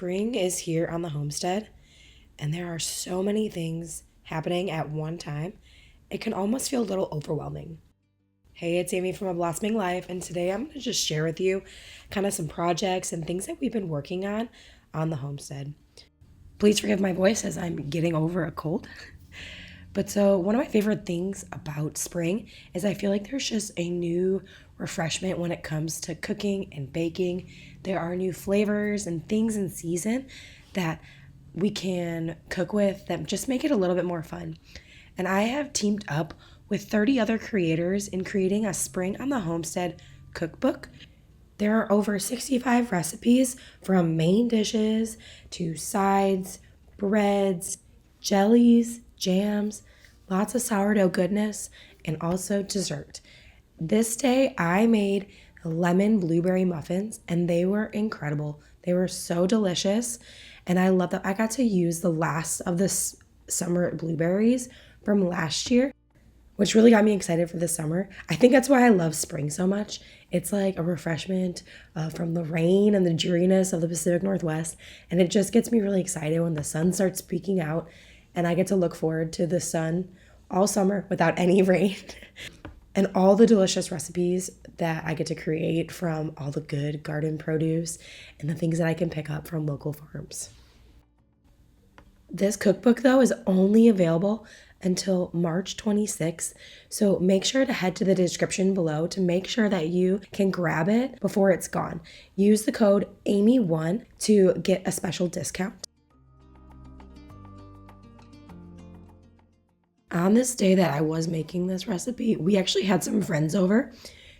Spring is here on the homestead, and there are so many things happening at one time. It can almost feel a little overwhelming. Hey, it's Amy from A Blossoming Life, and today I'm going to just share with you kind of some projects and things that we've been working on the homestead. Please forgive my voice as I'm getting over a cold. But so one of my favorite things about spring is I feel like there's just a new refreshment when it comes to cooking and baking. There are new flavors and things in season that we can cook with that just make it a little bit more fun. And I have teamed up with 30 other creators in creating a Spring on the Homestead cookbook. There are over 65 recipes from main dishes to sides, breads, jellies, jams, lots of sourdough goodness, and also dessert. This day I made lemon blueberry muffins and they were incredible. They were so delicious, and I love that I got to use the last of the summer blueberries from last year, which really got me excited for the summer. I think that's why I love spring so much. It's like a refreshment from the rain and the dreariness of the Pacific Northwest, and it just gets me really excited when the sun starts peeking out and I get to look forward to the sun all summer without any rain and all the delicious recipes that I get to create from all the good garden produce and the things that I can pick up from local farms. This cookbook, though, is only available until March 26th, so make sure to head to the description below to make sure that you can grab it before it's gone. Use the code AMY1 to get a special discount. On this day that I was making this recipe, we actually had some friends over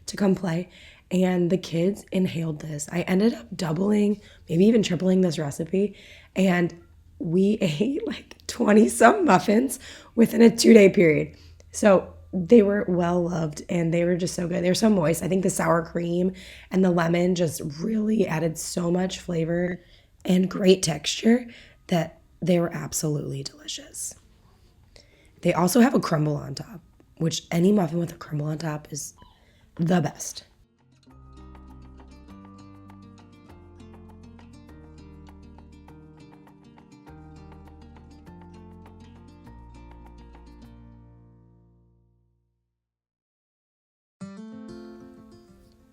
to come play, and the kids inhaled this. I ended up doubling, maybe even tripling this recipe, and we ate like 20 some muffins within a 2-day period. So they were well loved and they were just so good. They were so moist. I think the sour cream and the lemon just really added so much flavor and great texture that they were absolutely delicious. They also have a crumble on top, which any muffin with a crumble on top is the best.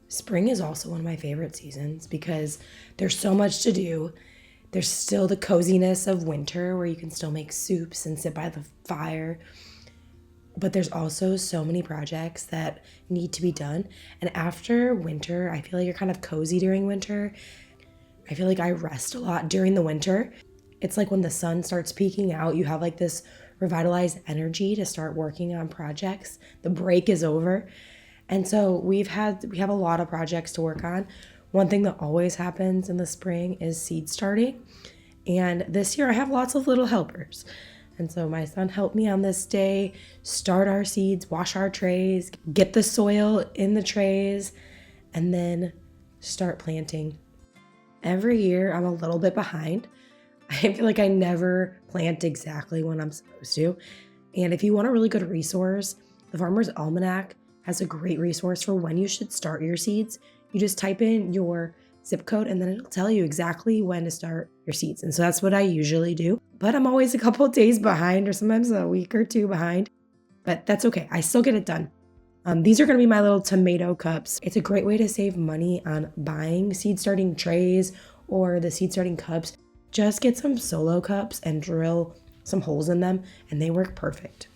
Spring is also one of my favorite seasons because there's so much to do. There's still the coziness of winter where you can still make soups and sit by the fire. But there's also so many projects that need to be done. And after winter, I feel like you're kind of cozy during winter. I feel like I rest a lot during the winter. It's like when the sun starts peeking out, you have like this revitalized energy to start working on projects. The break is over. And so we have a lot of projects to work on. One thing that always happens in the spring is seed starting. And this year I have lots of little helpers. And so my son helped me on this day start our seeds, wash our trays, get the soil in the trays, and then start planting. Every year I'm a little bit behind. I feel like I never plant exactly when I'm supposed to. And if you want a really good resource, the Farmer's Almanac has a great resource for when you should start your seeds. You just type in your zip code and then it'll tell you exactly when to start your seeds. And so that's what I usually do. But I'm always a couple of days behind or sometimes a week or two behind. But that's okay. I still get it done. These are going to be my little tomato cups. It's a great way to save money on buying seed starting trays or the seed starting cups. Just get some solo cups and drill some holes in them and they work perfect.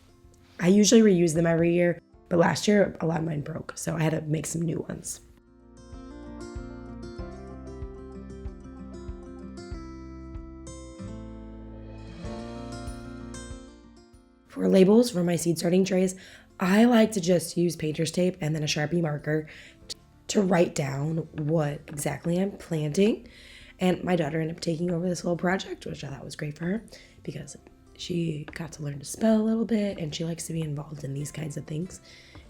I usually reuse them every year, but last year a lot of mine broke, so I had to make some new ones. For labels for my seed starting trays, I like to just use painter's tape and then a Sharpie marker to write down what exactly I'm planting. And my daughter ended up taking over this little project, which I thought was great for her because she got to learn to spell a little bit and she likes to be involved in these kinds of things.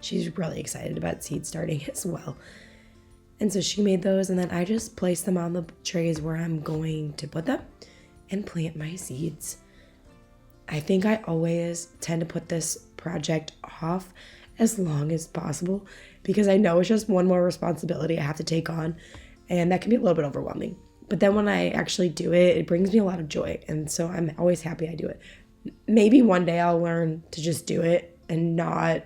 She's really excited about seed starting as well. And so she made those and then I just placed them on the trays where I'm going to put them and plant my seeds. I think I always tend to put this project off as long as possible because I know it's just one more responsibility I have to take on, and that can be a little bit overwhelming. But then when I actually do it, it brings me a lot of joy. And so I'm always happy I do it. Maybe one day I'll learn to just do it and not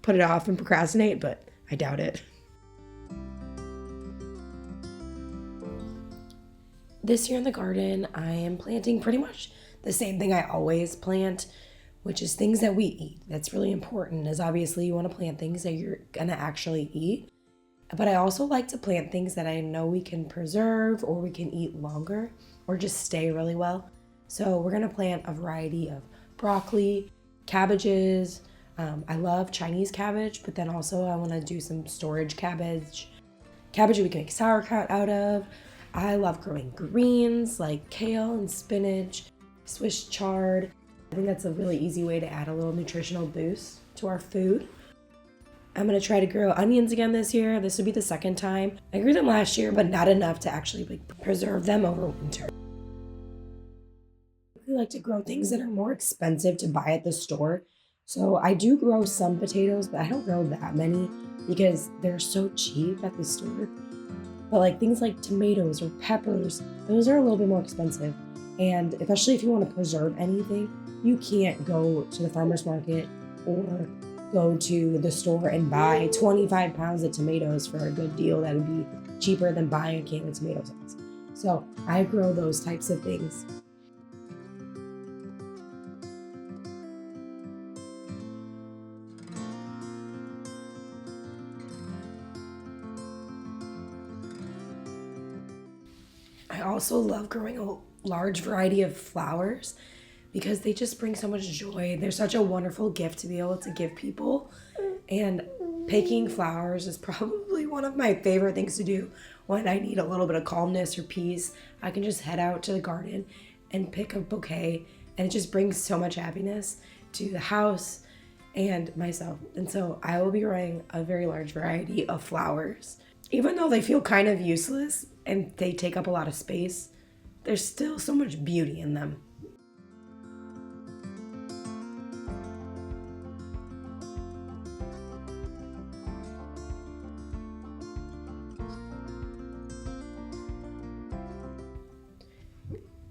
put it off and procrastinate, but I doubt it. This year in the garden, I am planting pretty much the same thing I always plant, which is things that we eat. That's really important, as obviously you want to plant things that you're gonna actually eat. But I also like to plant things that I know we can preserve or we can eat longer or just stay really well. So we're gonna plant a variety of broccoli, cabbages. I love Chinese cabbage, but then also I wanna do some storage cabbage. Cabbage we can make sauerkraut out of. I love growing greens like kale and spinach, Swiss chard. I think that's a really easy way to add a little nutritional boost to our food. I'm going to try to grow onions again this year. This would be the second time. I grew them last year, but not enough to actually preserve them over winter. I like to grow things that are more expensive to buy at the store. So I do grow some potatoes, but I don't grow that many because they're so cheap at the store. But like things like tomatoes or peppers, those are a little bit more expensive. And especially if you want to preserve anything, you can't go to the farmer's market or go to the store and buy 25 pounds of tomatoes for a good deal. That would be cheaper than buying a can of tomato sauce. So I grow those types of things. I also love growing a large variety of flowers because they just bring so much joy. They're such a wonderful gift to be able to give people. And picking flowers is probably one of my favorite things to do when I need a little bit of calmness or peace. I can just head out to the garden and pick a bouquet, and it just brings so much happiness to the house and myself. And so I will be growing a very large variety of flowers. Even though they feel kind of useless and they take up a lot of space, there's still so much beauty in them.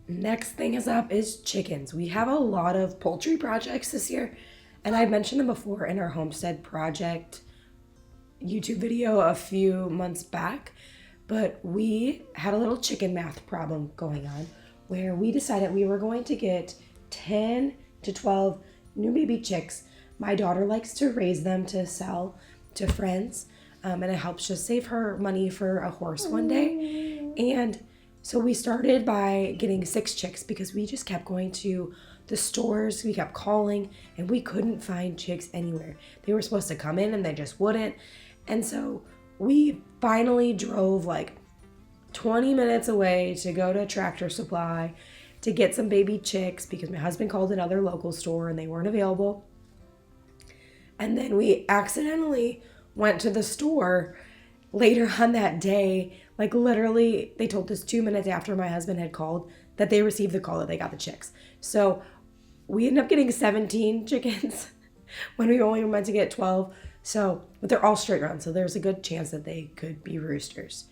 Next thing is up is chickens. We have a lot of poultry projects this year, and I've mentioned them before in our Homestead project YouTube video a few months back, but we had a little chicken math problem going on where we decided we were going to get 10 to 12 new baby chicks. My daughter likes to raise them to sell to friends, and it helps just save her money for a horse one day. And so we started by getting 6 chicks because we just kept going to the stores. We kept calling and we couldn't find chicks anywhere. They were supposed to come in and they just wouldn't. And so we finally drove like 20 minutes away to go to Tractor Supply to get some baby chicks because my husband called another local store and they weren't available. And then we accidentally went to the store later on that day. Like literally, they told us 2 minutes after my husband had called that they received the call that they got the chicks. So we ended up getting 17 chickens when we only were meant to get 12. So, but they're all straight round, so there's a good chance that they could be roosters.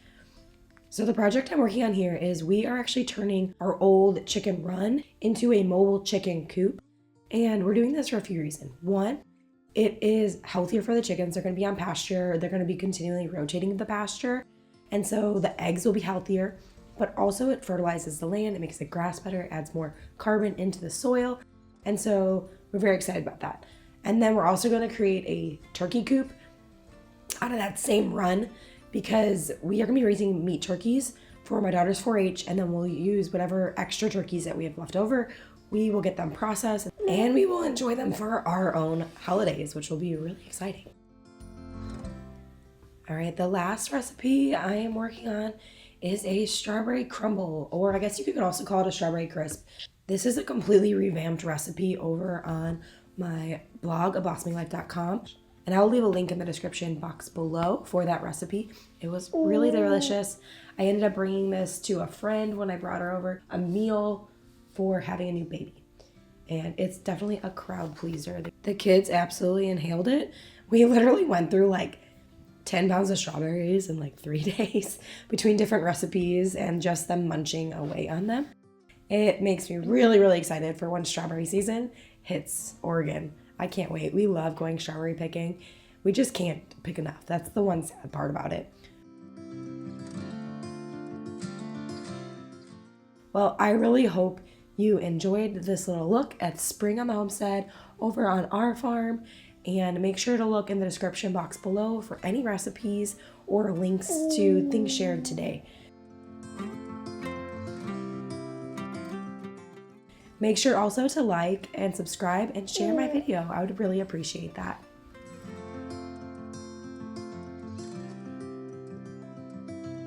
So the project I'm working on here is we are actually turning our old chicken run into a mobile chicken coop. And we're doing this for a few reasons. One, it is healthier for the chickens. They're going to be on pasture. They're going to be continually rotating the pasture. And so the eggs will be healthier, but also it fertilizes the land. It makes the grass better, it adds more carbon into the soil. And so we're very excited about that. And then we're also going to create a turkey coop out of that same run because we are going to be raising meat turkeys for my daughter's 4-H, and then we'll use whatever extra turkeys that we have left over. We will get them processed and we will enjoy them for our own holidays, which will be really exciting. All right, the last recipe I am working on is a strawberry crumble, or I guess you could also call it a strawberry crisp. This is a completely revamped recipe over on my blog, ablossominglife.com, and I'll leave a link in the description box below for that recipe. It was really delicious. I ended up bringing this to a friend when I brought her over a meal for having a new baby, and it's definitely a crowd pleaser. The kids absolutely inhaled it. We literally went through like 10 pounds of strawberries in like 3 days between different recipes and just them munching away on them. It makes me really, really excited for when strawberry season hits Oregon. I can't wait. We love going strawberry picking. We just can't pick enough. That's the one sad part about it. Well, I really hope you enjoyed this little look at spring on the homestead over on our farm, and make sure to look in the description box below for any recipes or links to things shared today. Make sure also to like and subscribe and share my video. I would really appreciate that.